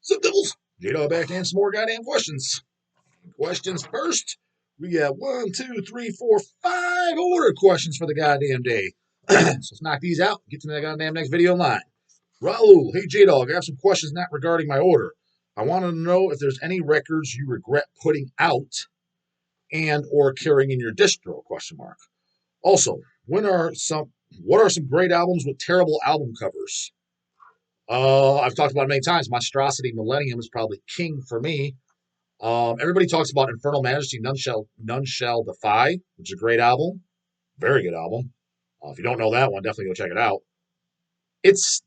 Sup, Devils? J-Dog back and some more goddamn questions. Questions first. We got 1, 2, 3, 4, 5 order questions for the goddamn day. So let's knock these out and get to the goddamn next video in line. Raul, hey J-Dog, I have some questions not regarding my order. I want to know if there's any records you regret putting out and or carrying in your distro, question mark. Also, what are some great albums with terrible album covers? I've talked about it many times. Monstrosity Millennium is probably king for me. Everybody talks about Infernal Majesty, None Shall Defy, which is a great album. Very good album. If you don't know that one, definitely go check it out. It's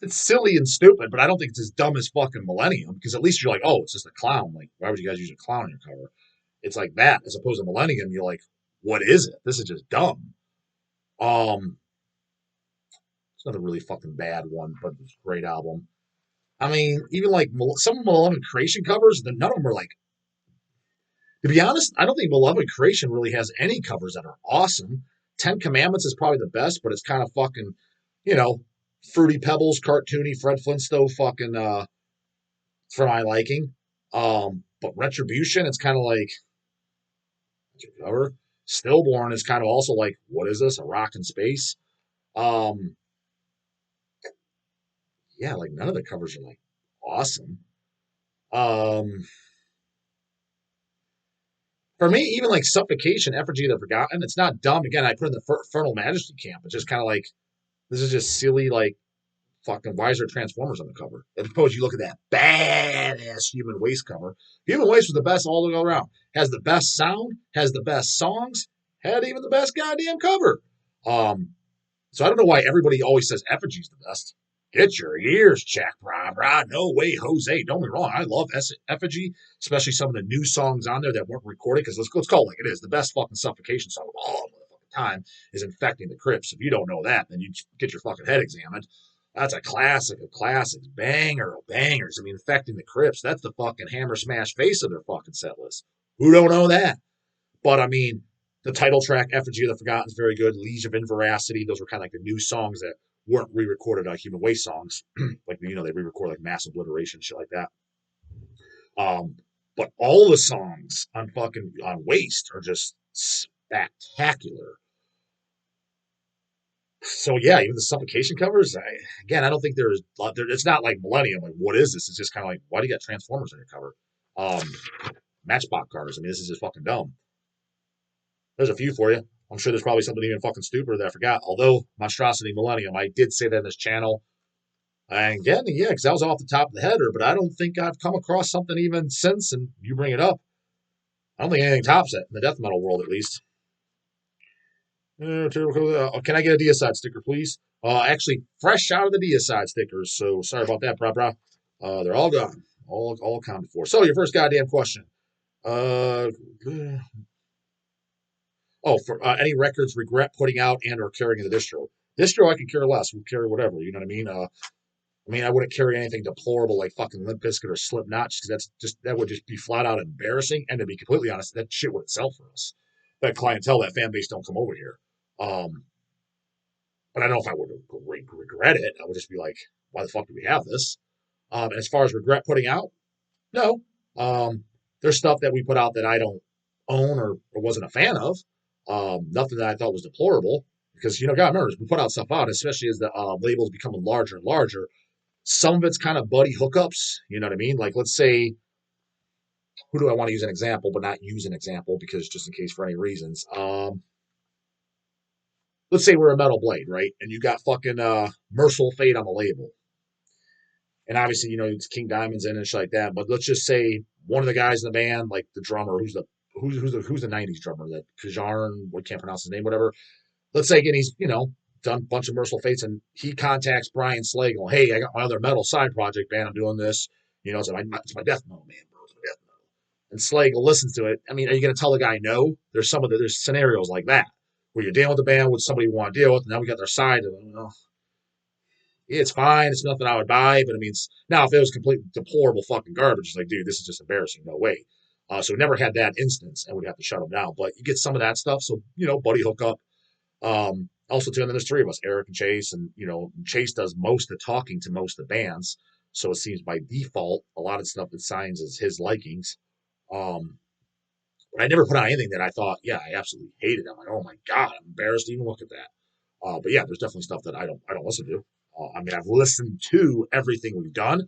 silly and stupid, but I don't think it's as dumb as fucking Millennium, because at least you're like, oh, it's just a clown. Like, why would you guys use a clown on your cover? It's like that, as opposed to Millennium, you're like, what is it? This is just dumb. It's not a really fucking bad one, but it's a great album. I mean, even like some of Malevolent Creation covers, none of them are like, to be honest, I don't think Malevolent Creation really has any covers that are awesome. 10 Commandments is probably the best, but it's kind of fucking, Fruity Pebbles, cartoony, Fred Flintstone fucking, for my liking. But Retribution, it's kind of like, cover. Stillborn is kind of also like, what is this? A rock in space? Yeah, like none of the covers are like awesome. For me, even like Suffocation, Effigy of the Forgotten, it's not dumb. Again, I put in the Infernal Majesty camp. It's just kind of like, this is just silly, like, fucking, why is there Transformers on the cover? As opposed you look at that badass Human Waste cover. Human Waste was the best all the way around. Has the best sound, has the best songs, had even the best goddamn cover. So I don't know why everybody always says Effigy's the best. Get your ears checked, brah. No way, Jose. Don't be wrong. I love Effigy, especially some of the new songs on there that weren't recorded, because let's call it like it is. The best fucking Suffocation song of all motherfucking time is Infecting the Crypts. If you don't know that, then you get your fucking head examined. That's a classic of classics. Banger of bangers. I mean, Infecting the Crypts, that's the fucking hammer smash face of their fucking set list. Who don't know that? But I mean, the title track, Effigy of the Forgotten, is very good. Legion of Inveracity, those were kind of like the new songs that weren't re-recorded Human Waste songs. Like, they re-record like Mass Obliteration, shit like that. But all the songs on Waste are just spectacular. So yeah, even the Suffocation covers, I don't think it's not like Millennium, like what is this? It's just kind of like, why do you got Transformers on your cover? Matchbox cars, I mean, this is just fucking dumb. There's a few for you. I'm sure there's probably something even fucking stupider that I forgot. Although, Monstrosity Millennium, I did say that in this channel. And again, yeah, because that was off the top of the header, but I don't think I've come across something even since, and you bring it up. I don't think anything tops it, in the death metal world at least. Can I get a Deicide sticker, please? Actually, fresh out of the Deicide stickers, so sorry about that, brah. They're all gone. All accounted for. So, your first goddamn question. For any records regret putting out and or carrying in the distro. Distro, I can care less. We'll carry whatever. You know what I mean? I wouldn't carry anything deplorable like fucking Limp Bizkit or Slipknot, because that would just be flat out embarrassing. And to be completely honest, that shit wouldn't sell for us. That clientele, that fan base, don't come over here. But I don't know if I would regret it. I would just be like, why the fuck do we have this? And as far as regret putting out, no. There's stuff that we put out that I don't own or wasn't a fan of. Nothing that I thought was deplorable, because, gotta remember, we put out stuff out, especially as the labels becoming larger and larger. Some of it's kind of buddy hookups, you know what I mean? Like, let's say, who do I want to use an example, but not use an example, because just in case for any reasons. Let's say we're a Metal Blade, right? And you got fucking Merciful Fate on the label. And obviously, it's King Diamond's in and shit like that. But let's just say one of the guys in the band, like the drummer, who's the 90s drummer, that Kajarn, we can't pronounce his name, whatever. Let's say again, he's, done a bunch of Merciful Fates, and he contacts Brian Slagle. Hey, I got my other metal side project band. I'm doing this. It's my death metal, man, bro. It's my death metal. And Slagle listens to it. I mean, are you going to tell the guy no? There's scenarios like that where you're dealing with the band with somebody you want to deal with, and now we got their side. It's fine. It's nothing I would buy, but I mean, now if it was complete deplorable fucking garbage, it's like, dude, this is just embarrassing. No way. So we never had that instance, and we'd have to shut them down. But you get some of that stuff. So, buddy hookup. Also, too, and then there's three of us, Eric and Chase, and, Chase does most of the talking to most of the bands. So it seems by default, a lot of stuff it signs is his likings. Um, but I never put on anything that I thought, yeah, I absolutely hated. I'm like, oh my god, I'm embarrassed to even look at that. But yeah, there's definitely stuff that I don't listen to. I mean, I've listened to everything we've done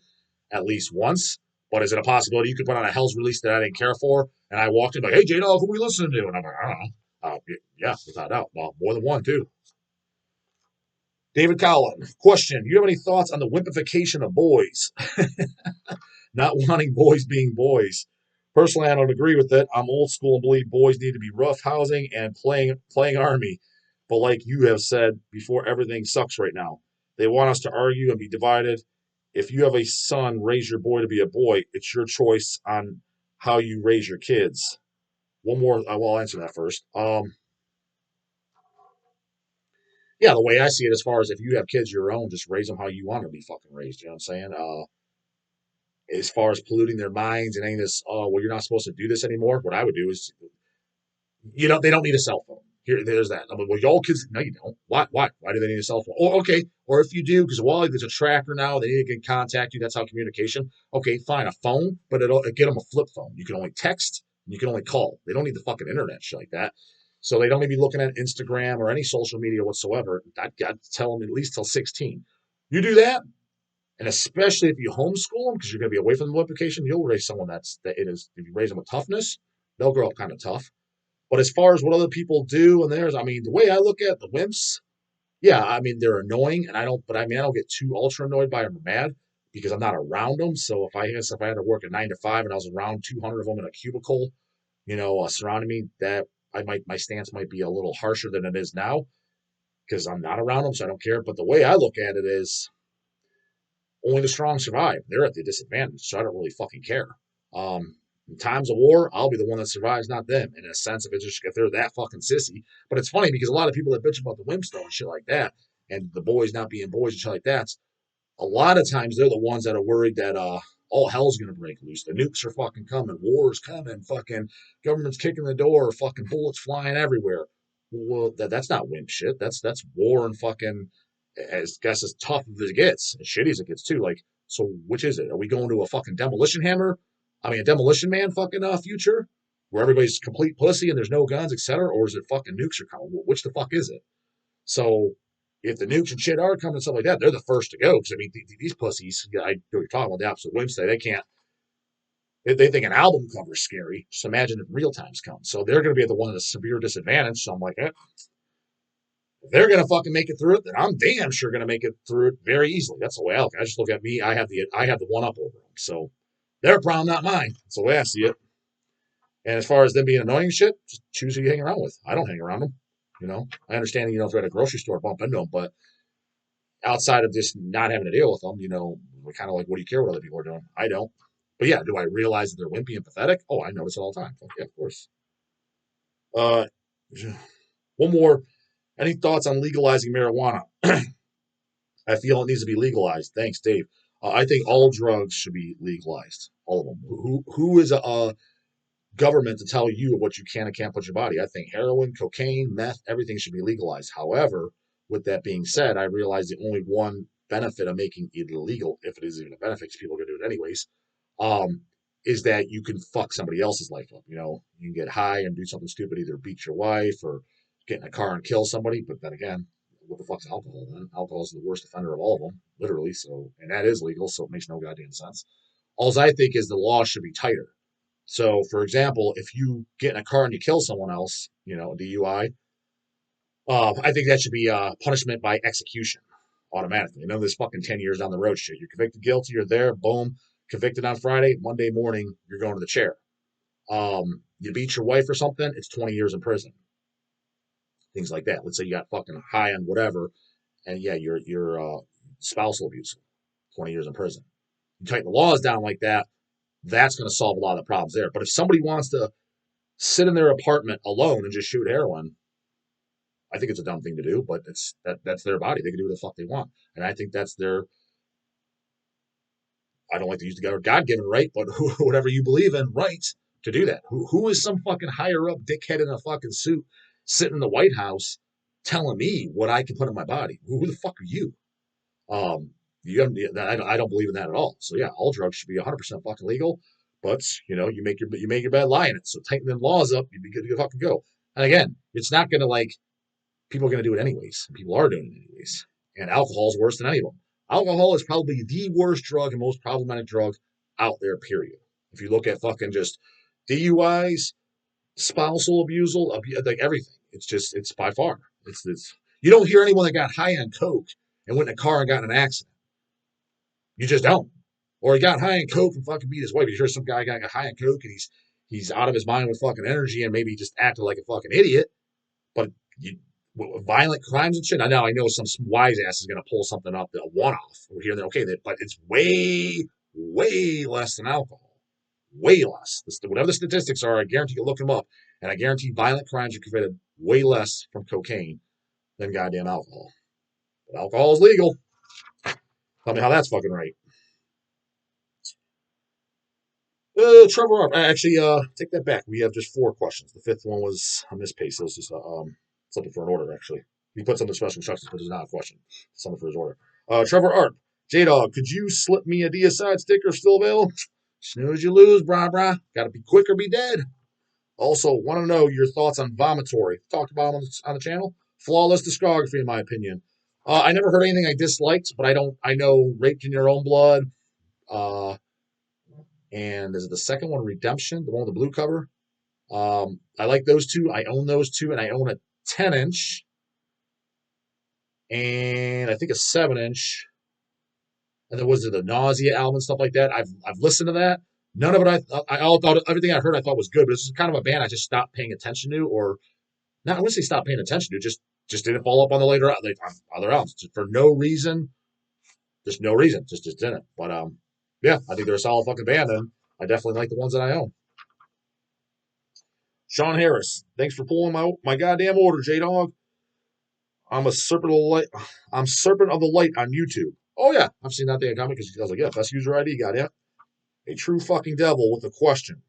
at least once. But is it a possibility you could put on a Hell's Release that I didn't care for, and I walked in like, hey, J Dog, who we listening to? And I'm like, I don't know. Yeah, without a doubt. Well, more than one too. David Collin, question: do you have any thoughts on the wimpification of boys? Not wanting boys being boys. Personally, I don't agree with it. I'm old school and believe boys need to be rough housing and playing army. But like you have said before, everything sucks right now. They want us to argue and be divided. If you have a son, raise your boy to be a boy. It's your choice on how you raise your kids. One more. Well, I'll answer that first. Yeah, the way I see it, as far as if you have kids your own, just raise them how you want to be fucking raised. You know what I'm saying? As far as polluting their minds and any of this, oh, well, you're not supposed to do this anymore. What I would do is, they don't need a cell phone. There's that. I'm like, well, y'all kids, no, you don't. Why? Why do they need a cell phone? Oh, okay. Or if you do, because there's a tracker now, they need to contact you. That's how communication. Okay, fine, a phone, but it'll get them a flip phone. You can only text, and you can only call. They don't need the fucking internet shit like that. So they don't need to be looking at Instagram or any social media whatsoever. I'd tell them at least till 16. You do that, and especially if you homeschool them, because you're going to be away from the multiplication, you'll raise someone that it is. If you raise them with toughness, they'll grow up kind of tough. But as far as what other people do and theirs, I mean, the way I look at the wimps, yeah, I mean they're annoying, and I don't get too ultra annoyed by them or mad because I'm not around them. So if I had to work a 9 to 5 and I was around 200 of them in a cubicle, surrounding me, that my stance might be a little harsher than it is now because I'm not around them, so I don't care. But the way I look at it is only the strong survive. They're at the disadvantage, so I don't really fucking care. In times of war, I'll be the one that survives, not them. In a sense, if they're that fucking sissy. But it's funny because a lot of people that bitch about the wimps though and shit like that, and the boys not being boys and shit like that, a lot of times they're the ones that are worried that all hell's gonna break loose. The nukes are fucking coming, war's coming, fucking government's kicking the door, fucking bullets flying everywhere. Well, that's not wimp shit. That's war and fucking as tough as it gets, as shitty as it gets too. Like, so which is it? Are we going to a fucking demolition hammer? I mean, a demolition man fucking future where everybody's complete pussy and there's no guns, etc. Or is it fucking nukes are coming? Which the fuck is it? So if the nukes and shit are coming and stuff like that, they're the first to go. Because I mean, these pussies, I know you're talking about the absolute Wednesday, they can't. They think an album cover is scary. Just imagine if real times come. So they're going to be at the one at a severe disadvantage. So I'm like, if they're going to fucking make it through it, then I'm damn sure going to make it through it very easily. That's the way I look. I just look at me. I have the one up over them. So their problem, not mine. That's the way I see it. And as far as them being annoying shit, just choose who you hang around with. I don't hang around them. I understand, if we're at a grocery store, bump into them, but outside of just not having to deal with them, we're kind of like, what do you care what other people are doing? I don't. But yeah, do I realize that they're wimpy and pathetic? Oh, I notice it all the time. Yeah, of course. Uh, one more. Any thoughts on legalizing marijuana? I feel it needs to be legalized. Thanks, Dave. I think all drugs should be legalized. All of them. Who is a government to tell you what you can and can't put in your body? I think heroin, cocaine, meth, everything should be legalized. However, with that being said, I realize the only one benefit of making it illegal, if it is even a benefit, because people are going to do it anyways, um, is that you can fuck somebody else's life up. You can get high and do something stupid, either beat your wife or get in a car and kill somebody. But then again, what the fuck's alcohol then? Alcohol is the worst offender of all of them, literally. So, and that is legal, so it makes no goddamn sense. All I think is the law should be tighter. So, for example, if you get in a car and you kill someone else, DUI, I think that should be punishment by execution automatically. None of this fucking 10 years down the road shit. You're convicted guilty, you're there, boom, convicted on Friday, Monday morning, you're going to the chair. You beat your wife or something, it's 20 years in prison. Things like that. Let's say you got fucking high on whatever, and yeah, you're spousal abuse, 20 years in prison. You tighten the laws down like that, that's going to solve a lot of the problems there. But if somebody wants to sit in their apartment alone and just shoot heroin, I think it's a dumb thing to do, but that's their body. They can do what the fuck they want. And I think that's their, I don't like to use the word God given right, but whatever you believe in, right to do that. Who is some fucking higher up dickhead in a fucking suit sitting in the White House telling me what I can put in my body? Who the fuck are you? I don't believe in that at all. So yeah, all drugs should be 100% fucking legal. But you make your bed, lie in it. So tighten the laws up, you'd be good to fucking go. And again, it's not gonna like people are gonna do it anyways. People are doing it anyways. And alcohol is worse than any of them. Alcohol is probably the worst drug and most problematic drug out there. Period. If you look at fucking just DUIs, spousal abuse, like everything, it's by far. It's you don't hear anyone that got high on coke and went in a car and got in an accident. You just don't. Or he got high on coke and fucking beat his wife. You hear some guy got high on coke and he's out of his mind with fucking energy and maybe just acted like a fucking idiot. But violent crimes and shit. I know some wise ass is gonna pull something up, a one off over here. Okay, but it's way less than alcohol. Way less. Whatever the statistics are, I guarantee you look them up, and I guarantee violent crimes are committed way less from cocaine than goddamn alcohol. But alcohol is legal. Tell me how that's fucking right. Trevor, actually, take that back. We have just 4 questions. The 5th one was on this pace. It was just something for an order, actually. He put something special instructions, but it's not a question. Something for his order. Trevor Art, J-Dog, could you slip me a Deicide sticker still available? Snooze, you lose, brah. Gotta be quick or be dead. Also, want to know your thoughts on Vomitory. Talked about him on the channel. Flawless discography, in my opinion. I never heard anything I disliked, but I know Raped in Your Own Blood. And is it the second one, Redemption, the one with the blue cover? I like those 2. I own those 2, and I own a 10-inch, and I think a 7-inch. And then was it the Nausea album and stuff like that? I've listened to that. None of it I all thought everything I heard I thought was good, but this is kind of a band I just stopped paying attention to, or not. I wouldn't say stop paying attention to, just didn't follow up on the later other albums just for no reason. Just no reason. Just didn't. But yeah, I think they're a solid fucking band, and I definitely like the ones that I own. Sean Harris, thanks for pulling my goddamn order, J Dog. I'm a serpent of the light. I'm Serpent of the Light on YouTube. Oh yeah, I've seen that thing comment because I was like, yeah, best user ID, goddamn. A true fucking devil with a question.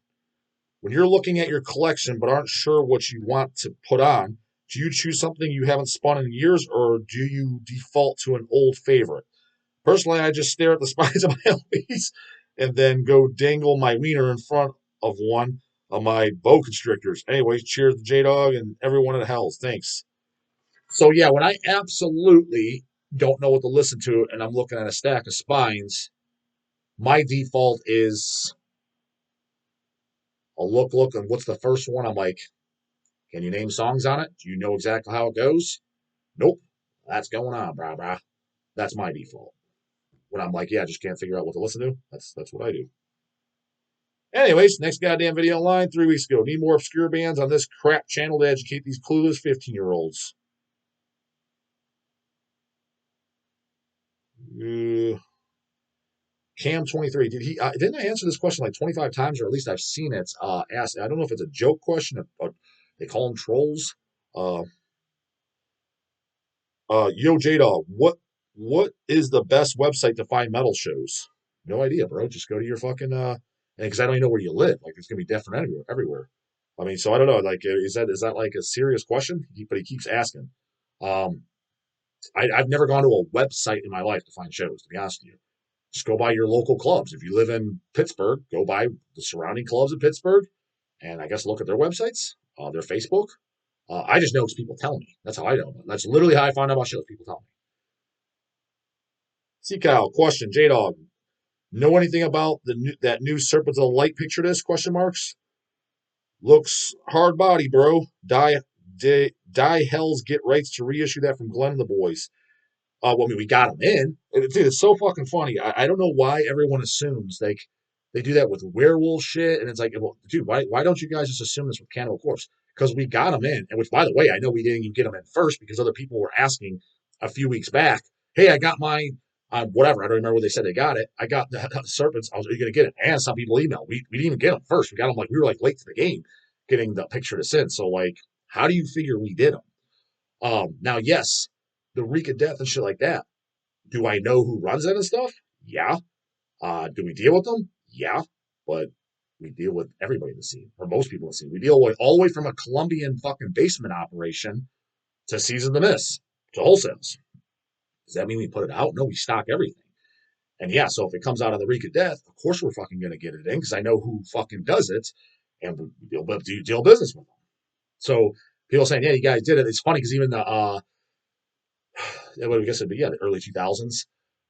When you're looking at your collection but aren't sure what you want to put on, do you choose something you haven't spun in years, or do you default to an old favorite? Personally, I just stare at the spines of my LPs and then go dangle my wiener in front of one of my boa constrictors. Anyways, cheers to J-Dog and everyone at Hells. Thanks. So yeah, when I absolutely don't know what to listen to and I'm looking at a stack of spines, my default is I'll look, and what's the first one? I'm like, can you name songs on it? Do you know exactly how it goes? Nope. That's going on, brah. That's my default. When I'm like, yeah, I just can't figure out what to listen to. That's what I do. Anyways, next goddamn video online 3 weeks ago. Need more obscure bands on this crap channel to educate these clueless 15-year-olds. Cam23. Didn't I answer this question like 25 times, or at least I've seen it asked? I don't know if it's a joke question, or they call them trolls. Yo, J-Dog, what is the best website to find metal shows? No idea, bro. Just go to your fucking because I don't even know where you live. Like it's gonna be different everywhere. I mean, so I don't know. Like, is that like a serious question? But he keeps asking. I've never gone to a website in my life to find shows. To be honest with you, just go by your local clubs. If you live in Pittsburgh, go by the surrounding clubs in Pittsburgh, and I guess look at their websites, their Facebook. I just know because people tell me. That's how I know. That's literally how I find out about shows. People tell me. See, Kyle, question, J Dog. Know anything about that new Serpents of the Light picture disc? Question marks. Looks hard body, bro. Die Hells get rights to reissue that from Glenn and the boys. Well, I mean, we got them in. Dude, it's so fucking funny. I don't know why everyone assumes like they do that with werewolf shit, and it's like, well, dude, why don't you guys just assume this with Cannibal Corpse? Because we got them in, and which, by the way, I know we didn't even get them in first because other people were asking a few weeks back, hey, I got mine on whatever. I don't remember where they said they got it. I got the Serpents. Are you going to get it? And some people emailed. We didn't even get them first. We got them we were like late to the game getting the picture to send. So like, how do you figure we did them? Now, yes, the Reek of Death and shit like that. Do I know who runs that and stuff? Yeah. Do we deal with them? Yeah. But we deal with everybody in the scene, or most people in the scene. We deal with all the way from a Colombian fucking basement operation to Season of the Mist to wholesales. Does that mean we put it out? No, we stock everything. And yeah, so if it comes out of the reek of death, of course we're fucking gonna get it in because I know who fucking does it, and we'll deal business with them. So people saying, yeah, you guys did it. It's funny because even the I guess it'd be the early 2000s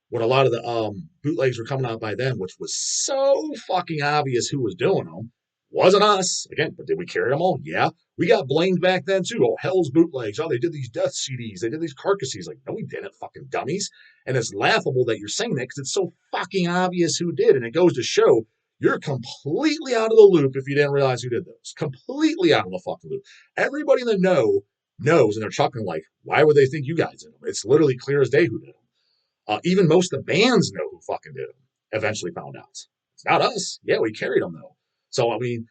when a lot of the bootlegs were coming out by then, which was so fucking obvious who was doing them. Wasn't us. Again, but did we carry them all? Yeah. We got blamed back then too. Oh, hell's bootlegs. Oh, they did these death CDs. They did these carcasses. Like, no, we didn't, fucking dummies. And it's laughable that you're saying that because it's so fucking obvious who did. And it goes to show you're completely out of the loop if you didn't realize who did those. Completely out of the fucking loop. Everybody in the know knows, and they're chuckling like, why would they think you guys did them? It's literally clear as day who did them. Even most of the bands know who fucking did them. Eventually found out. It's not us. Yeah, we carried them though. So I mean,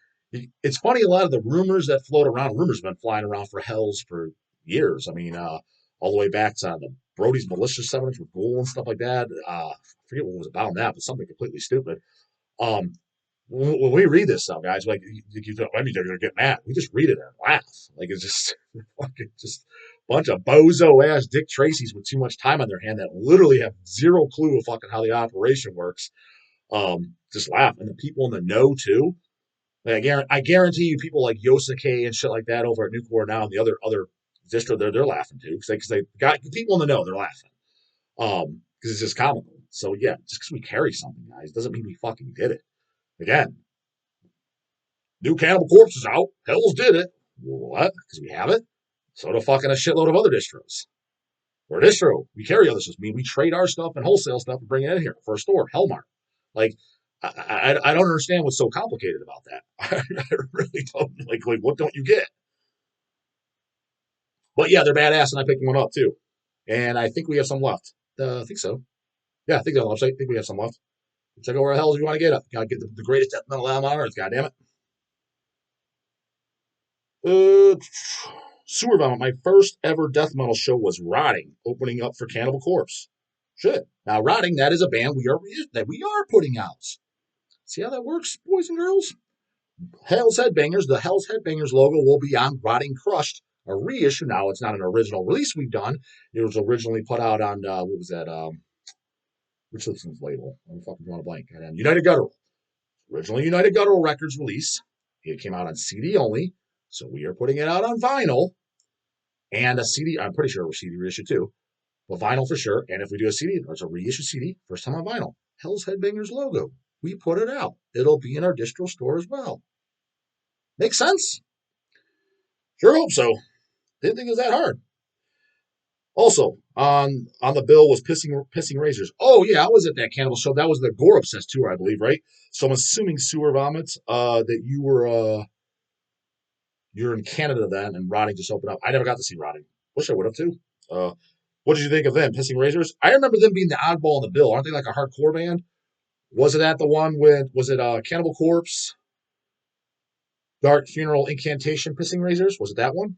it's funny. A lot of the rumors that float around, rumors have been flying around for hells for years. I mean, all the way back to the Brody's Militia 7-inch with Ghoul and stuff like that. I forget what was about that, but something completely stupid. Um, when we read this stuff, guys, like I mean, they're gonna get mad. We just read it and laugh. Like it's just fucking just a bunch of bozo ass Dick Tracy's with too much time on their hand that literally have zero clue of fucking how the operation works. Just laugh, and the people in the know too. Like, I guarantee you, people like Yosuke and shit like that over at Nuclear now and the other distro, they're laughing too because they got people in the know. They're laughing because it's just comical. So yeah, just because we carry something, guys, doesn't mean we fucking did it. Again, new Cannibal Corpse is out. Hells did it. What? Because we have it? So do fucking a shitload of other distros. We're a distro. We carry other stuff. I mean, we trade our stuff and wholesale stuff and bring it in here for a store, Hellmart. Like, I don't understand what's so complicated about that. I really don't. Like, what don't you get? But yeah, they're badass, and I picked one up too. And I think we have some left. I think so. Yeah, I think they're on the website. I think we have some left. Check out where the hell you want to get it. Gotta get the greatest death metal album on earth, goddammit. Sewer Vomit, my first ever death metal show was Rotting, opening up for Cannibal Corpse. Shit. Now, Rotting, that is a band we are putting out. See how that works, boys and girls? Hell's Headbangers, the Hell's Headbangers logo will be on Rotting Crushed, a reissue. Now, it's not an original release we've done. It was originally put out on, what was that? Which was label? I'm fucking drawing a blank. United Guttural. Originally United Guttural Records release. It came out on CD only, so we are putting it out on vinyl and a CD. I'm pretty sure it was CD reissue too, but vinyl for sure. And if we do a CD, it's a reissue CD, first time on vinyl. Hell's Headbangers logo. We put it out. It'll be in our distro store as well. Makes sense? Sure hope so. Didn't think it was that hard. Also, on the bill was pissing razors. Oh yeah, I was at that Cannibal show. That was the Gore Obsessed tour, I believe, right? So I'm assuming Sewer Vomits, that you're in Canada then, and Rotting just opened up. I never got to see Rotting. Wish I would have too. What did you think of them? Pissing Razors? I remember them being the oddball in the bill. Aren't they like a hardcore band? Was it at the one with, was it Cannibal Corpse, Dark Funeral Incantation, Pissing Razors? Was it that one?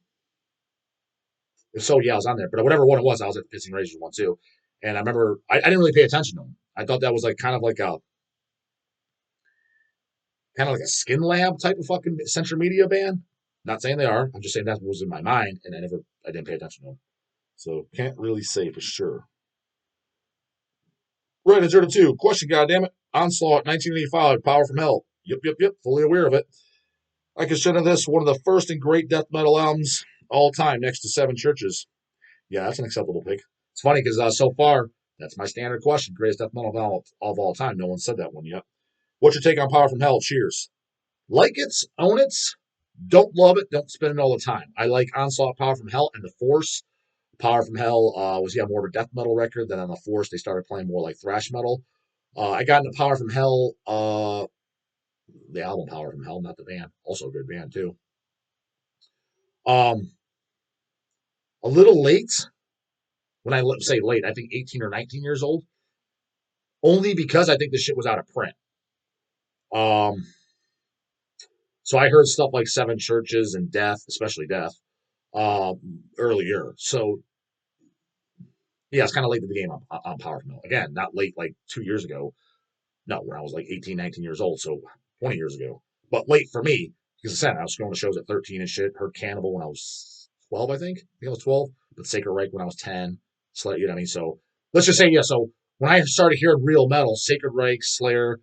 If so, yeah, I was on there. But whatever one it was, I was at the Pissing Razors one too. And I remember I didn't really pay attention to them. I thought that was like kind of like a Skin Lab type of fucking Central Media band. Not saying they are. I'm just saying that was in my mind, and I didn't pay attention to them. So can't really say for sure. Right, Inserted 2. Question, goddammit. Onslaught, 1985, Power from Hell. Yep. Fully aware of it. I consider this one of the first and great death metal albums all time, next to Seven Churches. Yeah, that's an acceptable pick. It's funny because so far, that's my standard question. Greatest death metal album of all time. No one said that one yet. What's your take on Power from Hell? Cheers. Like it, own it. Don't love it. Don't spend it all the time. I like Onslaught, Power from Hell, and The Force. Power from Hell was more of a death metal record. Then on The Force, they started playing more like thrash metal. I got into Power from Hell, the album Power from Hell, not the band. Also a good band too. A little late. When I say late, I think 18 or 19 years old. Only because I think the shit was out of print. So I heard stuff like Seven Churches and Death, especially Death, earlier. So yeah, it's kind of late to the game on Power from Hell. Again, not late like 2 years ago. No, when I was like 18, 19 years old. So 20 years ago. But late for me, because I said I was going to shows at 13 and shit. Heard Cannibal when I was 12, I think. I was 12. But Sacred Reich when I was 10. You know what I mean? So let's just say, yeah. So when I started hearing real metal, Sacred Reich, Slayer,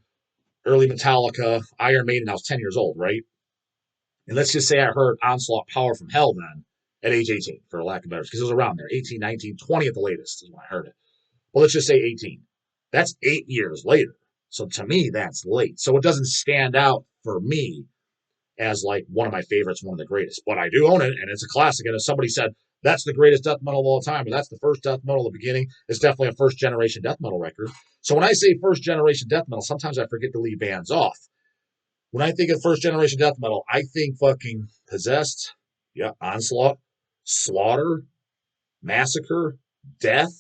early Metallica, Iron Maiden, I was 10 years old, right? And let's just say I heard Onslaught Power from Hell then at age 18, for lack of better, because it was around there, 18, 19, 20 at the latest is when I heard it. Well, let's just say 18. That's 8 years later. So to me, that's late. So it doesn't stand out for me as like one of my favorites, one of the greatest. But I do own it, and it's a classic. And if somebody said that's the greatest death metal of all time, or that's the first death metal of the beginning, it's definitely a first generation death metal record. So when I say first generation death metal, sometimes I forget to leave bands off. When I think of first generation death metal, I think fucking Possessed, yeah, Onslaught, Slaughter, Massacre, Death,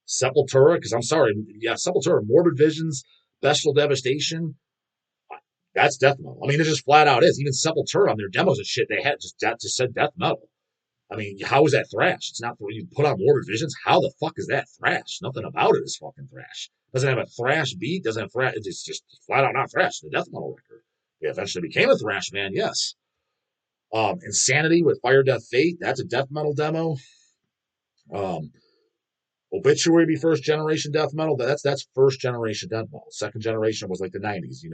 Sepultura, because I'm sorry, yeah, Sepultura, Morbid Visions, Bestial Devastation, that's death metal. I mean, it just flat out is. Even Sepultura on their demos and shit, they had just said death metal. I mean, how is that thrash? It's not you put on Morbid Visions. How the fuck is that thrash? Nothing about it is fucking thrash. Doesn't have a thrash beat. Doesn't have thrash. It's just flat out not thrash. The death metal record. It eventually became a thrash band, yes. Insanity with Fire, Death, Fate. That's a death metal demo. Um, Obituary be first generation death metal. That's first generation death metal. Second generation was like the 90s,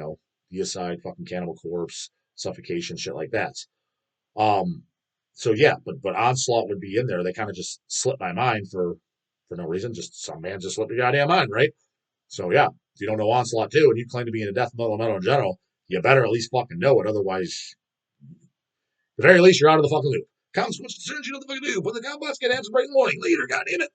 Deicide, fucking Cannibal Corpse, Suffocation, shit like that. Um, so yeah, but Onslaught would be in there. They kind of just slipped my mind for no reason. Just some man just slipped your goddamn mind, right? So yeah, if you don't know Onslaught too, and you claim to be in a death metal in general, you better at least fucking know it. Otherwise, at the very least, you're out of the fucking loop. Consequence turns you to the fucking loop. When the combots get hands break the morning later, goddamn it.